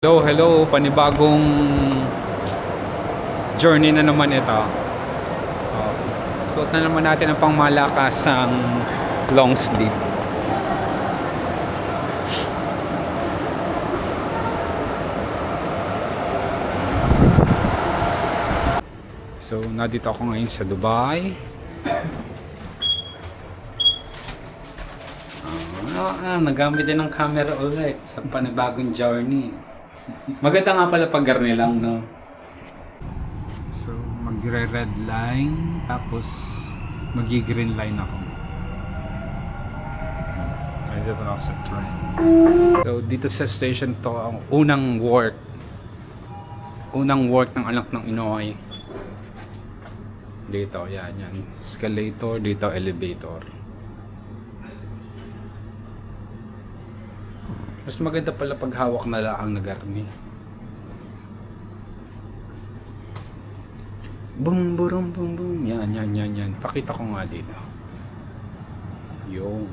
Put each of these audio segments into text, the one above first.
Hello, hello, panibagong journey na naman ito. Suot na naman natin ang pangmalakasang long sleeve. So, nandito ako ngayon sa Dubai. Nagamit din ng camera ulit sa panibagong journey. Maganda nga pala pag garni lang, no? So, magre-red line, tapos magi-green line ako. Dito na ako sa train. So, dito sa station to, ang unang work ng anak ng Inoy. Dito, yan. Escalator, dito elevator. Mas maganda pala pag hawak na lang ang nagarni. Boom, boom, boom, boom. Yan. Pakita ko nga dito. Yung.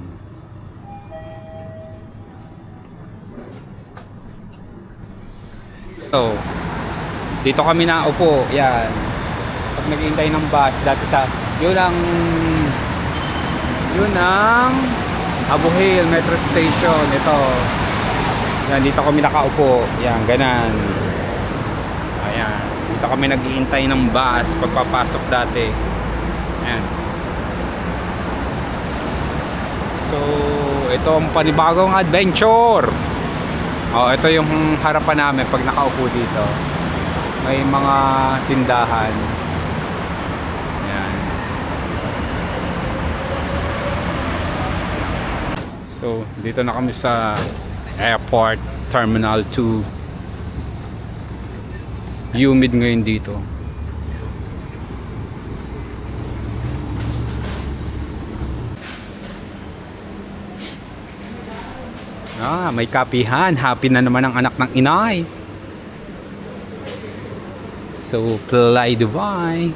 So, dito kami naupo. Yan. Pag naghihintay ng bus, dati sa, yun ang Abu Hail Metro Station. Ito. Yan, dito kami nakaupo. Yan, ganan. Ayan. Dito kami naghihintay ng bus pagpapasok dati. Ayan. So, ito ang panibagong adventure. Ito yung harapan namin pag nakaupo dito. May mga tindahan. Ayan. So, dito na kami sa Airport Terminal 2. Humid ngayon dito. May kapihan. Happy na naman ang anak ng inay. So, fly Dubai.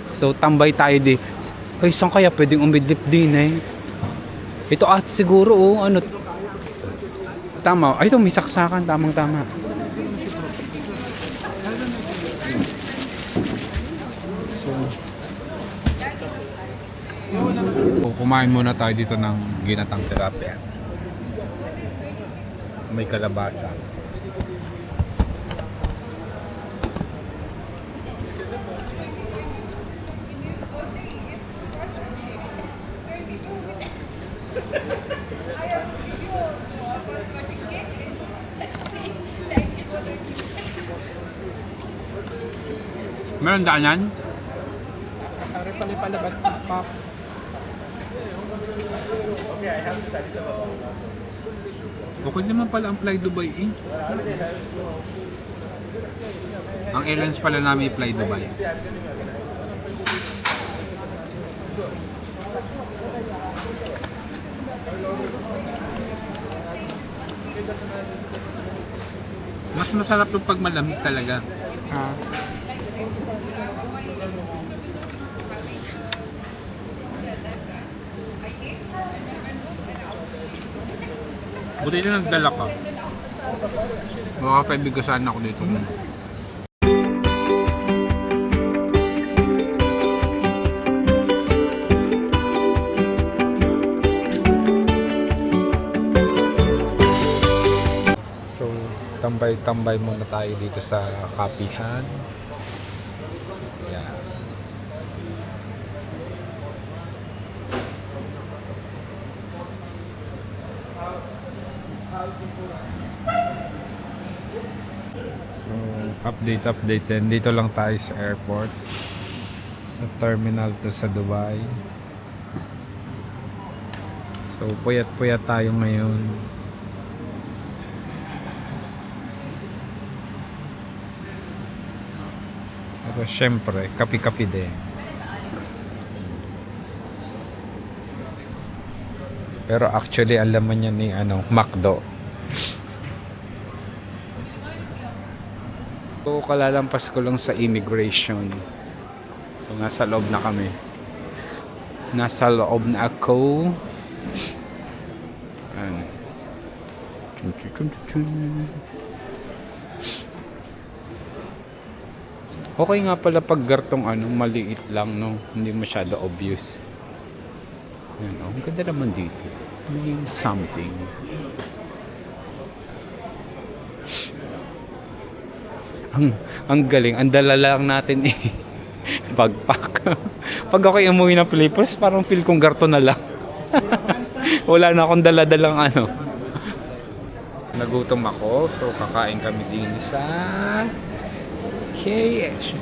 So, tambay tayo di. Ay, saan kaya pwedeng umidlip din eh? Ito at siguro tama. Ay, ito may saksakan. Tamang-tama. So, kumain muna tayo dito ng ginatang tilapia. May kalabasa. Meron daanan? Ari pala palabas pa. Okay naman pala ang Fly Dubai eh. Ang airlines pala namin Fly Dubai. Mas masarap yung pag malamig talaga. Buti na nagdala ka. Makakapaibig ko sana ako dito. So, tambay-tambay muna tayo dito sa kapihan. Yan. So, update din. Dito lang tayo sa airport. Sa terminal to sa Dubai. So, puyat-puyat tayo ngayon. Pero syempre, kapi-kapi din. Pero actually, ang laman niya ni McDo. So, kalalampas ko lang sa immigration. So, nasa loob na kami. Nasa loob na ako. Ayan. Chun, chun, chun, chun. Okay nga pala pag gartong ano, maliit lang, no? Hindi masyado obvious. Yan, oh, ang ganda naman dito. May something. Ang galing. Ang dala lang natin eh. Backpack. Pag ako umuwi ng Pilipinas, parang feel kong garto na lang. Wala na akong dala-dalang ano. Nagutom ako, so kakain kami din sa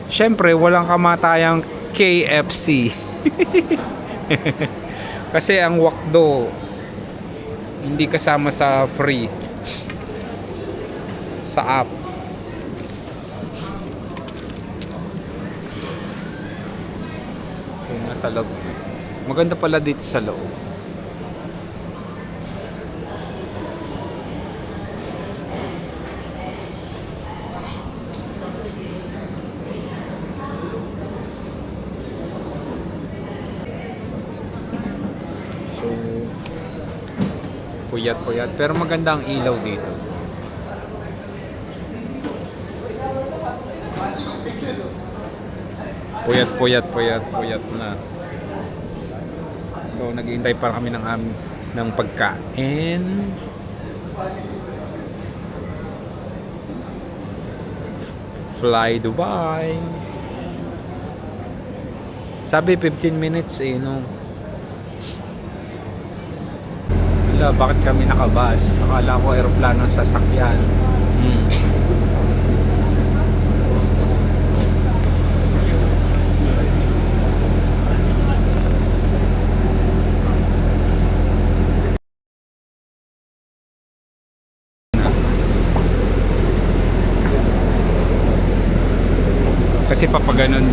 Siyempre, walang kamatayang KFC. Kasi ang wakdo hindi kasama sa free sa app. So nasa loob. Maganda pala dito sa loob. So puyat-puyat pero maganda ang ilaw dito. Puyat na. So naghihintay pa kami ng pagkain. Fly Dubai. Sabi 15 minutes eh, no? Wala, bakit kami nakabas? Akala ko aeroplano sa sasakyan. Kasi papaganon.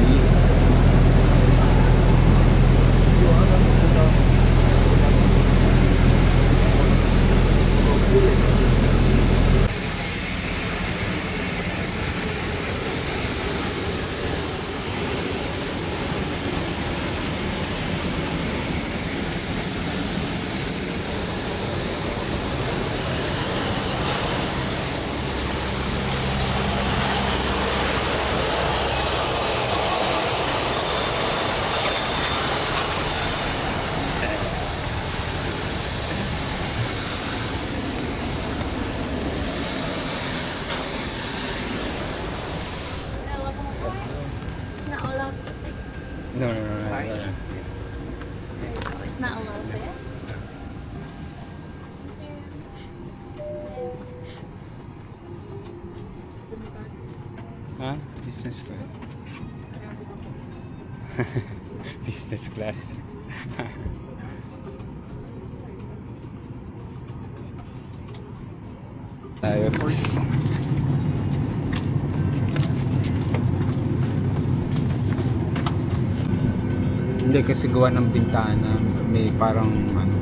It's not allowed to take. No. It's not allowed to. Ha? Business class. Business class. Tayo. Hindi kasi gawa ng bintana, may parang ano.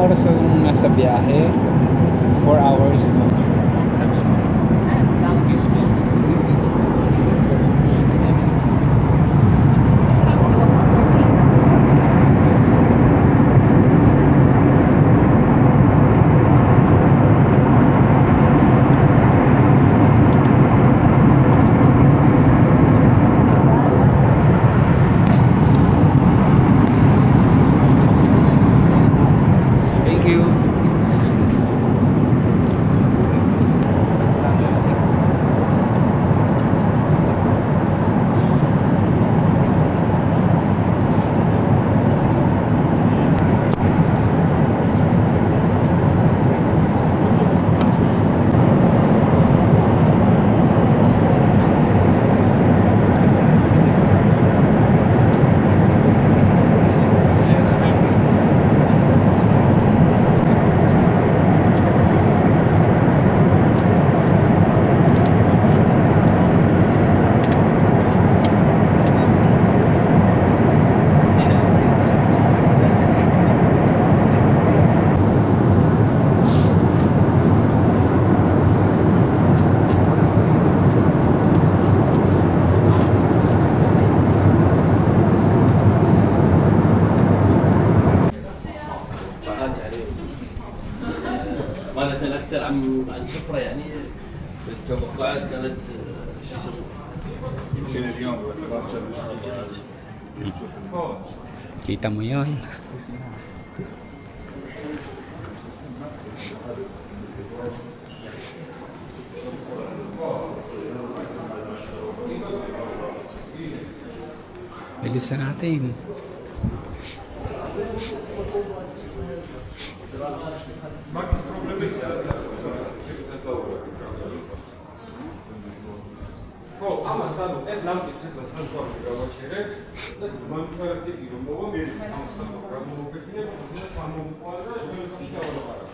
Oras na nasa biyahe? 4 hours no? Excuse me. عن سفرة يعني التوقعات كانت شو يسمونه يمكن اليوم بس باكر Kita mo yon. Bilisan natin. Ama sad et lampice da sam to mogao će reći, da moram čovjek stikli do mogo mjeri, ama sad to kad mogu pečine, pa to pa mogu pojela, što je sam htjela da para.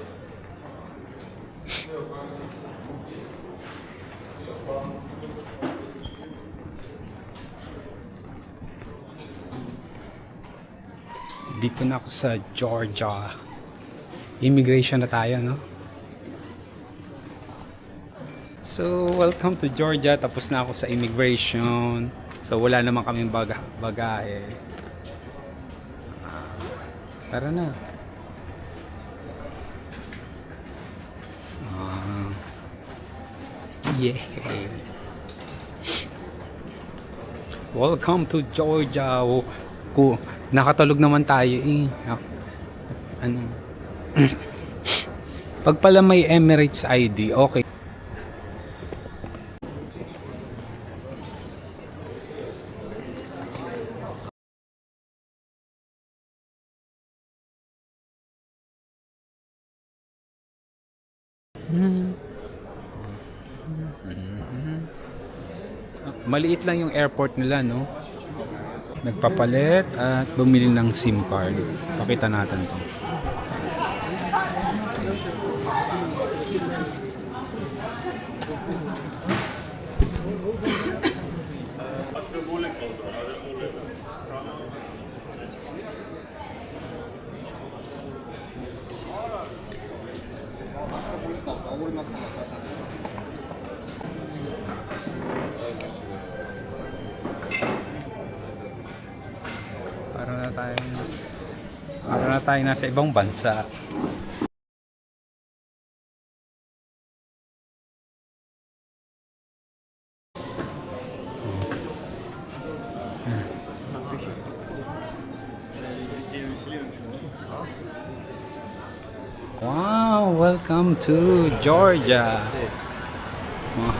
Dito na ako sa Georgia. Immigration na tayo, no? So, welcome to Georgia. Tapos na ako sa immigration. So, wala naman kaming bagahe. Tara na. Yeah. Welcome to Georgia. Nakatulog naman tayo eh. Ano? Pag pala may Emirates ID, okay. Maliit lang yung airport nila, no? Nagpapalit at bumili ng SIM card. Pakita natin to. Para na tayo nasa ibang bansa. Wow, welcome to Georgia.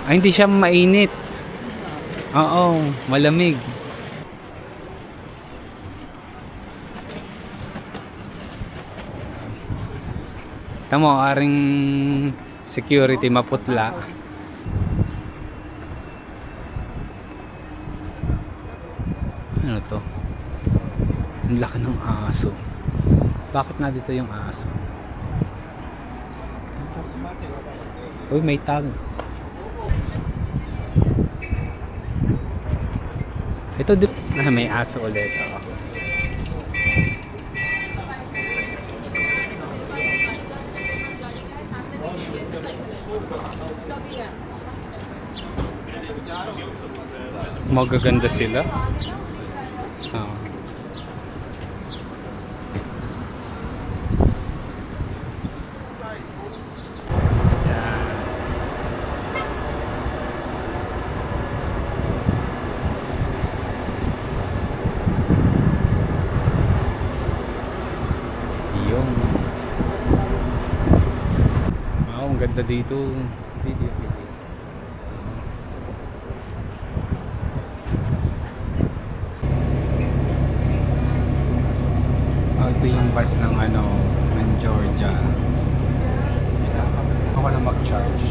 Ay, hindi siya mainit. Oo, malamig. Tamo, aring security maputla. Ano to? Ang laki ng aso. Bakit na dito yung aso? Uy, may tag. Ito din. May aso ulit. Magaganda sila. Yung wow, ang ganda dito. Video. Ito yung bus ng ng Georgia. Ako na mag-charge.